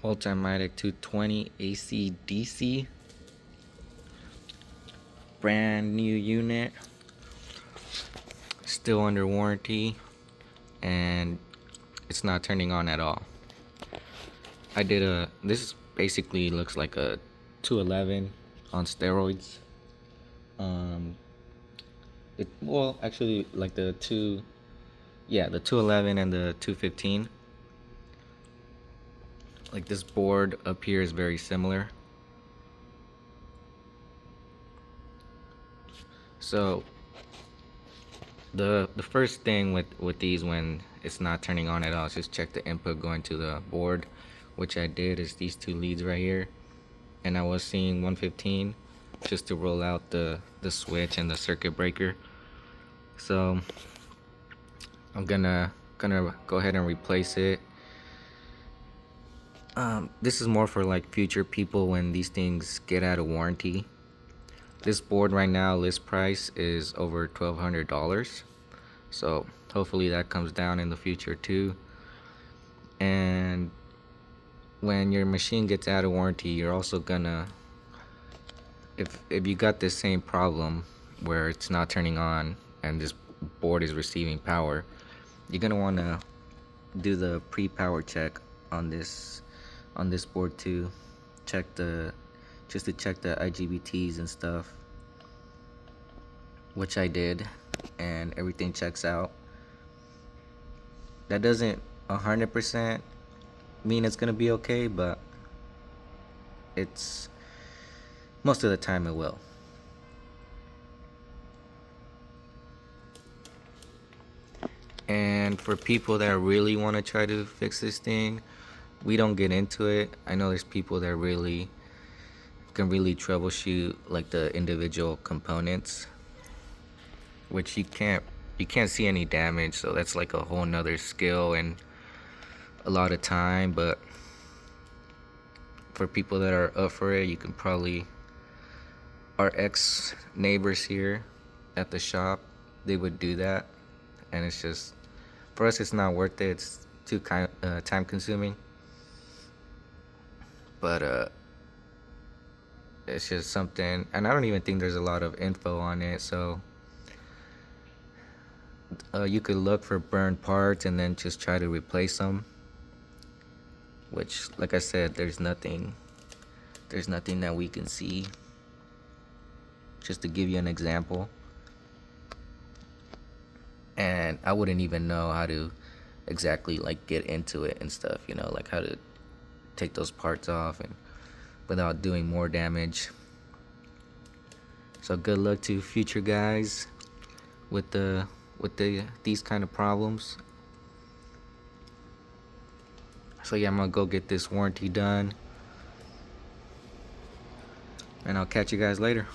Multimatic 220 AC DC, brand new unit, still under warranty, and it's not turning on at all. This basically looks like a 211 on steroids. Well, actually, like the 211 and the 215. Like this board up here is very similar. So the first thing with these when it's not turning on at all is just check the input going to the board, which I did. Is these two leads right here, and I was seeing 115 just to roll out the switch and the circuit breaker. So I'm gonna go ahead and replace it. This is more for like future people when these things get out of warranty. This board right now, list price is over $1,200, so hopefully that comes down in the future too. And when your machine gets out of warranty, you're also gonna, if you got this same problem where it's not turning on and this board is receiving power, you're gonna want to do the pre-power check on this board too. Just to check the IGBTs and stuff, which I did, and everything checks out. That doesn't 100% mean it's gonna be okay, but it's most of the time it will. And for people that really want to try to fix this thing, we don't get into it. I know there's people that really can troubleshoot like the individual components, which you can't see any damage, so that's like a whole nother skill and a lot of time. But for people that are up for it, you can probably, our ex neighbors here at the shop, they would do that, and it's just, for us it's not worth it. It's too time consuming, but it's just something, and I don't even think there's a lot of info on it. So you could look for burned parts and then just try to replace them, which, like I said, there's nothing that we can see. Just to give you an example, and I wouldn't even know how to exactly like get into it and stuff, you know, like how to take those parts off and without doing more damage. So good luck to future guys with these kind of problems. So yeah, I'm gonna go get this warranty done, and I'll catch you guys later.